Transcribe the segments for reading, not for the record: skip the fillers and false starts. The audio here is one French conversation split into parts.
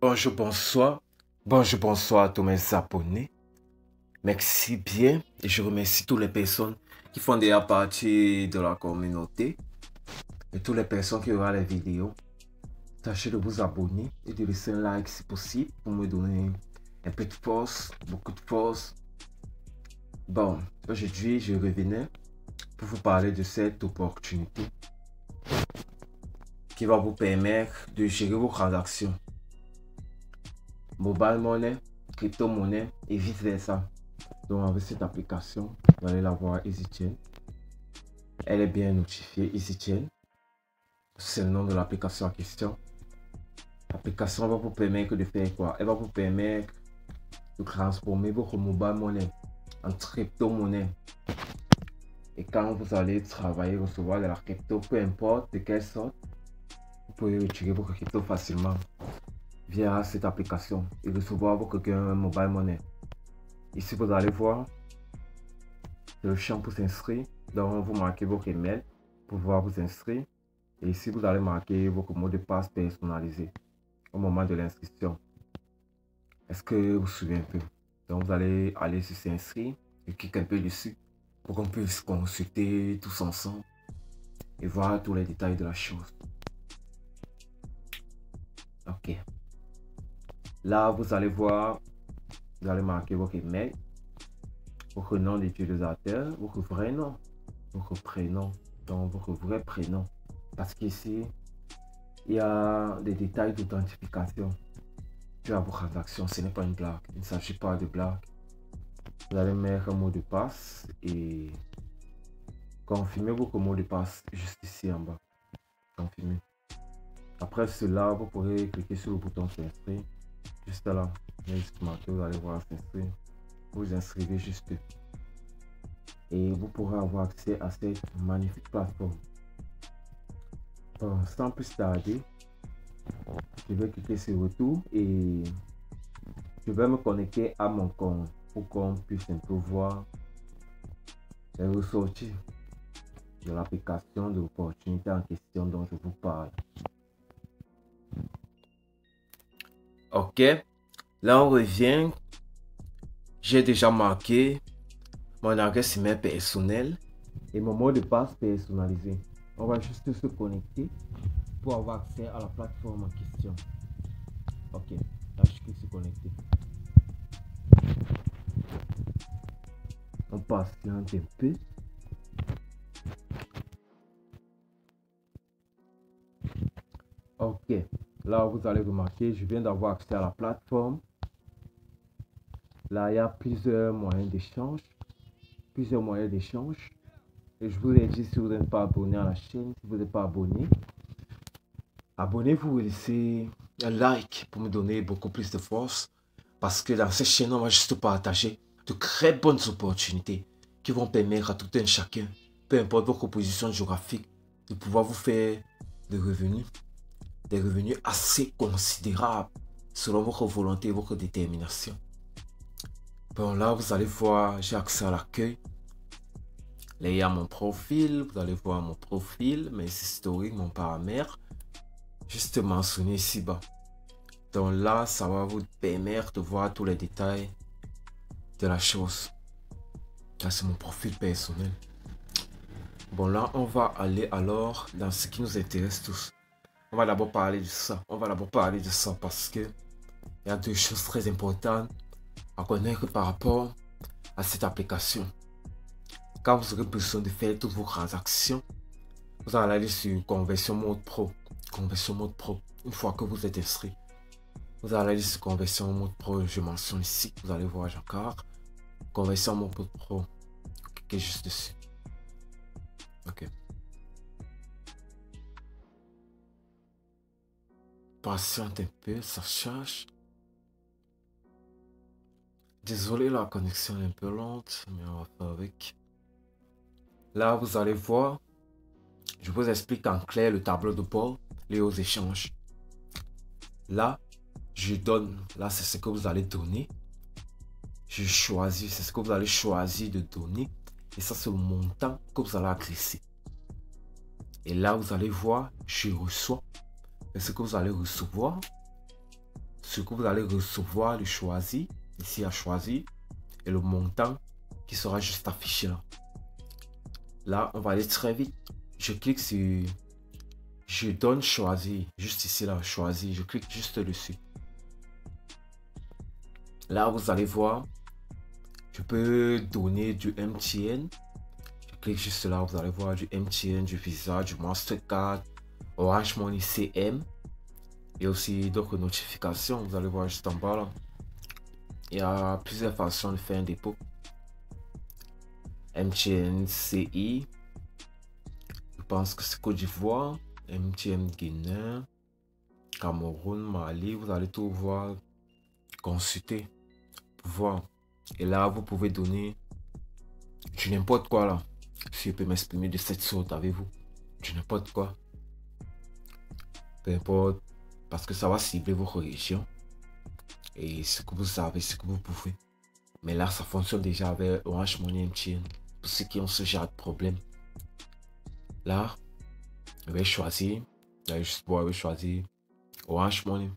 Bonjour, bonsoir. Bonjour, bonsoir à tous mes abonnés. Merci bien et je remercie toutes les personnes qui font déjà partie de la communauté et toutes les personnes qui regardent les vidéos. Tâchez de vous abonner et de laisser un like si possible pour me donner un peu de force, beaucoup de force. Bon, aujourd'hui, je revenais pour vous parler de cette opportunité qui va vous permettre de gérer vos transactions. Mobile money, crypto-monnaie et vice-versa. Donc avec cette application, vous allez la voir EasyChain. Elle est bien notifiée EasyChain. C'est le nom de l'application en question. L'application va vous permettre de faire quoi? Elle va vous permettre de transformer votre mobile money en crypto-monnaie. Et quand vous allez travailler, recevoir de la crypto, peu importe de quelle sorte, vous pouvez retirer votre crypto facilement via cette application et recevoir votre mobile money. Ici, vous allez voir le champ pour s'inscrire. Donc, vous marquez votre email pour pouvoir vous inscrire. Et ici, vous allez marquer votre mot de passe personnalisé au moment de l'inscription. Est-ce que vous vous souvenez un peu? Donc, vous allez aller sur s'inscrire et cliquer un peu dessus pour qu'on puisse consulter tous ensemble et voir tous les détails de la chose. Ok. Là, vous allez voir, vous allez marquer votre email, votre nom d'utilisateur, votre vrai nom, votre prénom, donc votre vrai prénom. Parce qu'ici, il y a des détails d'authentification à vos transactions. Ce n'est pas une blague. Il ne s'agit pas de blague. Vous allez mettre un mot de passe et confirmer votre mot de passe juste ici en bas. Confirmer. Après cela, vous pourrez cliquer sur le bouton s'inscrire. Juste là. Vous allez voir s'inscrire. Vous inscrivez juste. Et vous pourrez avoir accès à cette magnifique plateforme. Bon, sans plus tarder, je vais cliquer sur retour et je vais me connecter à mon compte pour qu'on puisse un peu voir les ressorties de l'application de l'opportunité en question dont je vous parle. Ok, là on revient. J'ai déjà marqué mon adresse email personnelle et mon mot de passe personnalisé. On va juste se connecter pour avoir accès à la plateforme en question. Ok, là je clique sur connecter. On patiente un peu. Ok, là vous allez remarquer, je viens d'avoir accès à la plateforme. Là il y a plusieurs moyens d'échange. Et je vous ai dit, si vous n'êtes pas abonné à la chaîne, si vous n'êtes pas abonné, abonnez-vous et laissez un like pour me donner beaucoup plus de force. Parce que dans cette chaîne, on va juste partager de très bonnes opportunités qui vont permettre à tout un chacun, peu importe votre position géographique, de pouvoir vous faire des revenus assez considérables selon votre volonté et votre détermination. Bon, là, vous allez voir, j'ai accès à l'accueil. Là, il y a mon profil, vous allez voir mon profil, mes historiques, mon paramètre. Juste mentionné ici bas. Donc là, ça va vous permettre de voir tous les détails de la chose. Là, c'est mon profil personnel. Bon, là, on va aller alors dans ce qui nous intéresse tous. On va d'abord parler de ça. Parce que il y a deux choses très importantes à connaître par rapport à cette application. Quand vous aurez besoin de faire toutes vos transactions, vous allez aller sur Conversion Mode Pro. Conversion Mode Pro. Une fois que vous êtes inscrit, vous allez aller sur Conversion Mode Pro. Je mentionne ici. Vous allez voir Jacquard. Conversion Mode Pro. Cliquez juste dessus. Ok. Patiente un peu, ça charge. Désolé, la connexion est un peu lente, mais on va faire avec. Là, vous allez voir. Je vous explique en clair le tableau de bord, les hauts échanges. Là, je donne. Là, c'est ce que vous allez donner. Je choisis. C'est ce que vous allez choisir de donner. Et ça, c'est le montant que vous allez agresser. Et là, vous allez voir, je reçois. Et ce que vous allez recevoir, ce que vous allez recevoir, le choisir, ici à choisir, et le montant qui sera juste affiché là. Là, on va aller très vite. Je clique sur, je donne choisir, juste ici là, choisir, je clique juste dessus. Là, vous allez voir, je peux donner du MTN. Je clique juste là, vous allez voir du MTN, du Visa, du Mastercard, Orange Money CM. Et aussi d'autres notifications, vous allez voir juste en bas là. Il y a plusieurs façons de faire un dépôt. MTN CI, je pense que c'est Côte d'Ivoire, MTN Guinée, Cameroun, Mali, vous allez tout voir, consulter, voir. Et là, vous pouvez donner du n'importe quoi là. Si je peux m'exprimer de cette sorte, avez-vous? Du n'importe quoi. Peu importe, parce que ça va cibler vos régions. Et ce que vous savez, ce que vous pouvez. Mais là, ça fonctionne déjà avec Orange Money MTN. Pour ceux qui ont ce genre de problème. Là, je vais choisir. Là, juste pour choisir Orange Money.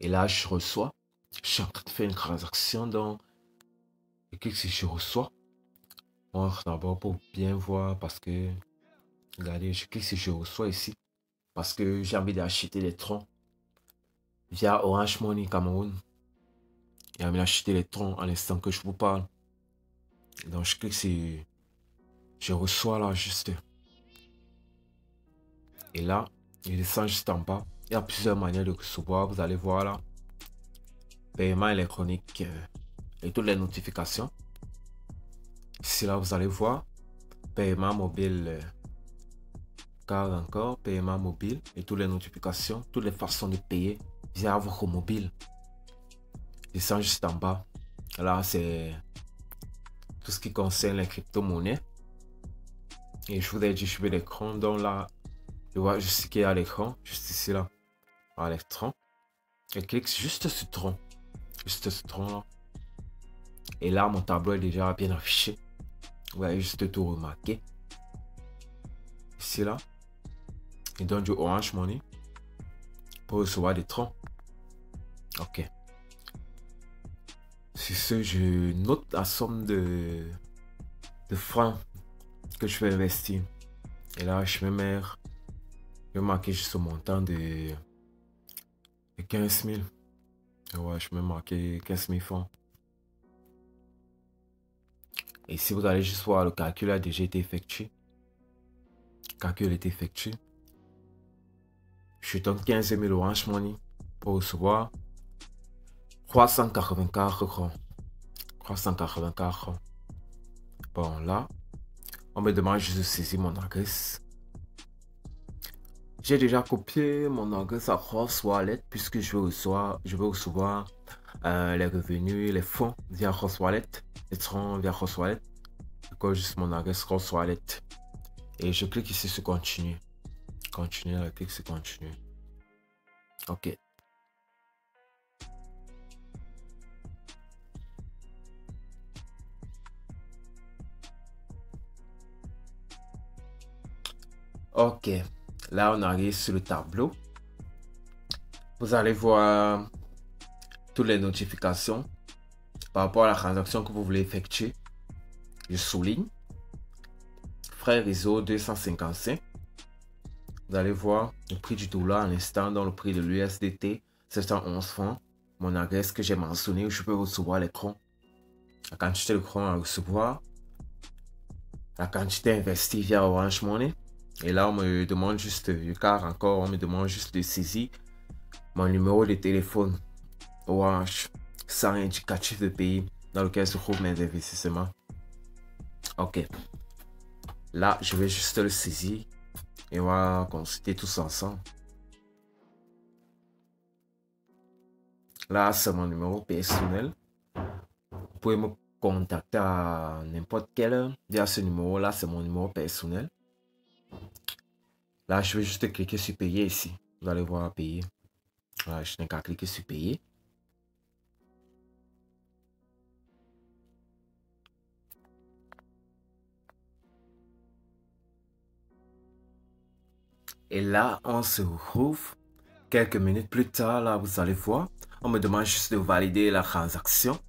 Et là, je reçois. Je suis en train de faire une transaction dans. Et clique sur je reçois. Bon, d'abord pour bien voir parce que. Regardez, je clique sur je reçois ici. Parce que j'ai envie d'acheter les troncs. Via Orange Money Cameroun. J'ai envie d'acheter les troncs à l'instant que je vous parle. Donc je clique sur. Je reçois là juste. Et là, je descends juste en bas. Il y a plusieurs manières de recevoir. Vous allez voir là. Paiement électronique et toutes les notifications. Ici là, vous allez voir. Paiement mobile. Car encore, paiement mobile et toutes les notifications. Toutes les façons de payer via votre mobile. Je descends juste en bas. Là, c'est tout ce qui concerne les crypto-monnaies. Et je vous ai dit, je vais l'écran. Donc là, je vois juste ce qu'il y a à l'écran. Juste ici là. À l'écran. Je clique juste sur tronc. Juste ce tronc là. Et là, mon tableau est déjà bien affiché. Vous voyez juste tout remarquer. Ici là. Il donne du Orange Money pour recevoir des troncs. Ok. Sur ce, je note la somme de francs que je vais investir. Et là, je vais marquer juste le montant de 15 000. Et ouais, je vais marquer 15 000 francs. Et si vous allez juste voir, le calcul a déjà été effectué. Le calcul est effectué. Je donne 15 000 Orange Money pour recevoir 384 francs. 384 francs. Bon, là, on me demande juste de saisir mon adresse. J'ai déjà copié mon adresse à Cross Wallet puisque je vais recevoir les revenus, les fonds via Cross Wallet. Les troncs via Cross Wallet. Je colle juste mon adresse Cross Wallet. Et je clique ici sur continuer. Continuer, je clique sur continuer. Ok. Ok. Là, on arrive sur le tableau. Vous allez voir toutes les notifications par rapport à la transaction que vous voulez effectuer. Je souligne. Frais réseau 255. Vous allez voir le prix du dollar à l'instant dans le prix de l'USDT 711 francs. Mon adresse que j'ai mentionné où je peux recevoir l'écran. La quantité d'écran à recevoir. La quantité investie via Orange Money. Et là, on me demande juste, car encore, on me demande juste de saisir mon numéro de téléphone Orange sans indicatif de pays dans lequel se trouvent mes investissements. Ok. Là, je vais juste le saisir et on va consulter tous ensemble. Là, c'est mon numéro personnel. Vous pouvez me contacter à n'importe quelle heure via ce numéro. Là, c'est mon numéro personnel. Là, je vais juste cliquer sur payer ici. Vous allez voir payer. Voilà, je n'ai qu'à cliquer sur payer. Et là, on se retrouve Quelques minutes plus tard, là, vous allez voir, on me demande juste de valider la transaction.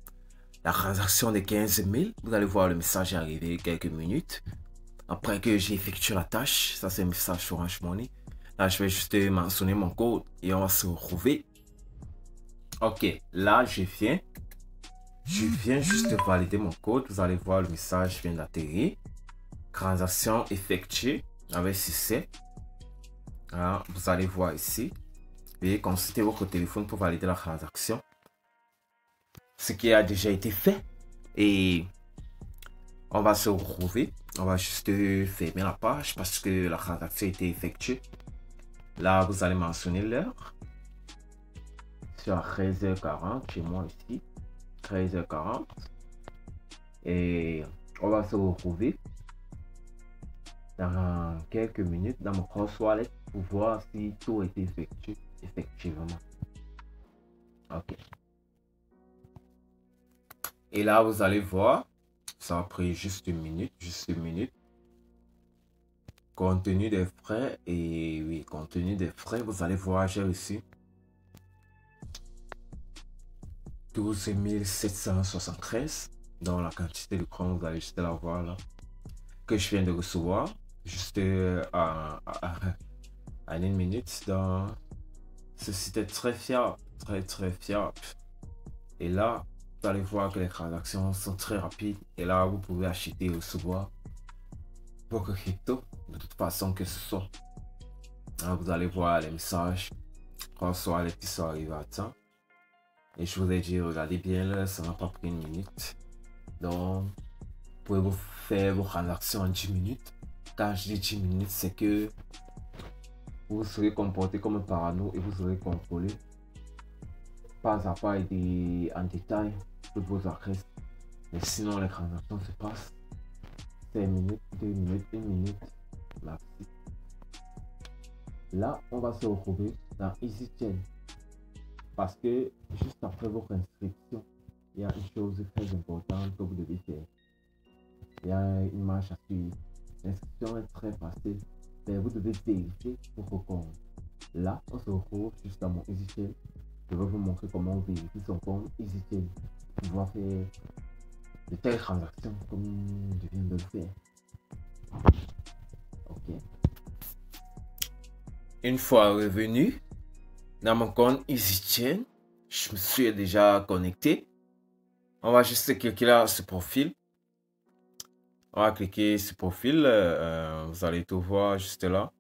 La transaction de 15 000. Vous allez voir le message arriver quelques minutes. Après que j'ai effectué la tâche, ça c'est un message sur Orange Money. Là, je vais juste mentionner mon code et on va se retrouver. Ok, là, je viens juste de valider mon code. Vous allez voir le message vient d'atterrir. Transaction effectuée avec succès. Alors, vous allez voir ici. Veuillez consulter votre téléphone pour valider la transaction. Ce qui a déjà été fait. Et on va se retrouver. On va juste fermer la page parce que la transaction a été effectuée. Là, vous allez mentionner l'heure. C'est à 13h40 chez moi ici. 13h40. Et on va se retrouver dans quelques minutes dans mon cross wallet pour voir si tout a été effectué effectivement. Ok. Et là, vous allez voir, ça a pris juste une minute, Contenu des frais, et oui, contenu des frais, vous allez voir, j'ai reçu 12 773 dans la quantité de chrome, vous allez juste la voir là, que je viens de recevoir, juste à une minute. Dans ce site est très fiable, très fiable. Et là, vous allez voir que les transactions sont très rapides. Et là, vous pouvez acheter et recevoir votre crypto de toute façon que ce soit. Là, vous allez voir les messages. Soit les qui sont arrivés à temps. Et je vous ai dit, regardez bien là, ça n'a pas pris une minute. Donc, vous pouvez vous faire vos transactions en 10 minutes. Quand je dis 10 minutes, c'est que vous serez comporté comme un parano et vous serez contrôlé pas à pas et en détail toutes vos adresses. Mais sinon, les transactions se passent 5 minutes, 2 minutes, 1 minute maxi. Là, on va se retrouver dans EasyChain. Parce que juste après votre inscription, il y a une chose très importante que vous devez faire. Il y a une marche à suivre. L'inscription est très facile, mais vous devez vérifier votre compte. Là, on se retrouve juste dans mon EasyChain. Je vais vous montrer comment vérifier son compte EasyChain pour pouvoir faire de telles transactions comme je viens de le faire. Ok. Une fois revenu dans mon compte EasyChain, je me suis déjà connecté. On va juste cliquer là sur profil. On va cliquer sur profil. Vous allez tout voir juste là.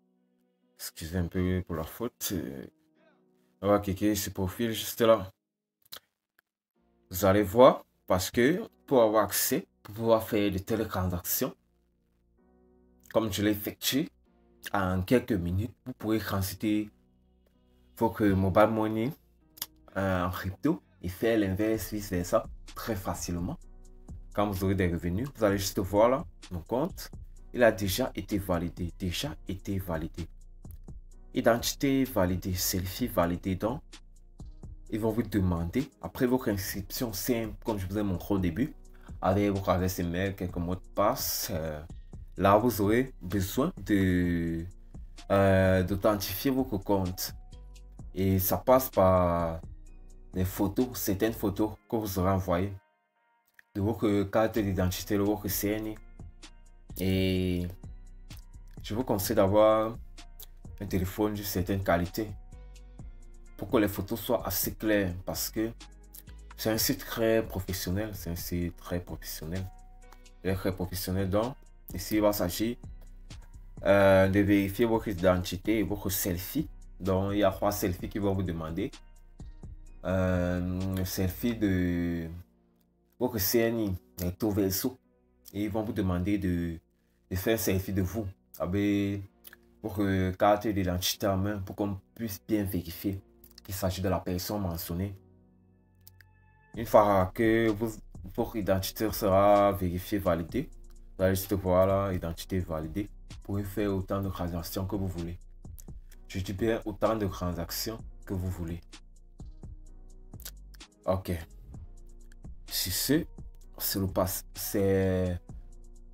Excusez un peu pour la faute. On va cliquer sur profil juste là. Vous allez voir parce que pour avoir accès, pour pouvoir faire de telles transactions, comme je l'ai effectué en quelques minutes, vous pourrez transiter votre mobile money en crypto et faire l'inverse, vice versa, très facilement. Quand vous aurez des revenus, vous allez juste voir là, mon compte, il a déjà été validé, Identité validée, selfie validé. Donc, ils vont vous demander, après votre inscription simple, comme je vous ai montré au début, avec votre adresse email, quelques mots de passe, là vous aurez besoin de d'authentifier votre compte. Et ça passe par les photos, certaines photos que vous aurez envoyées de votre carte d'identité, de votre CNI. Et je vous conseille d'avoir un téléphone de certaine qualité pour que les photos soient assez claires, parce que c'est un site très professionnel. Donc ici il va s'agir de vérifier votre identité et votre selfie. Donc il y a 3 selfies qui vont vous demander. Selfie de votre CNI recto verso, et ils vont vous demander de faire un selfie de vous avec votre carte d'identité en main pour qu'on puisse bien vérifier qu'il s'agit de la personne mentionnée. Une fois que votre identité sera vérifiée, validée, vous allez juste voir là, identité validée. Vous pouvez faire autant de transactions que vous voulez. Je dis bien autant de transactions que vous voulez. Ok. Si c'est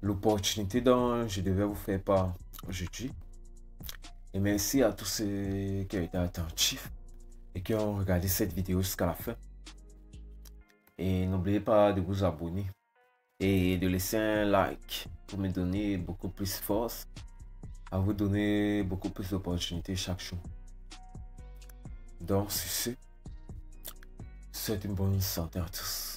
l'opportunité dont je devais vous faire part aujourd'hui. Et merci à tous ceux qui ont été attentifs. et qui ont regardé cette vidéo jusqu'à la fin. Et n'oubliez pas de vous abonner et de laisser un like pour me donner beaucoup plus de force, à vous donner beaucoup plus d'opportunités chaque jour. Donc, sur ce, souhaite une bonne santé à tous.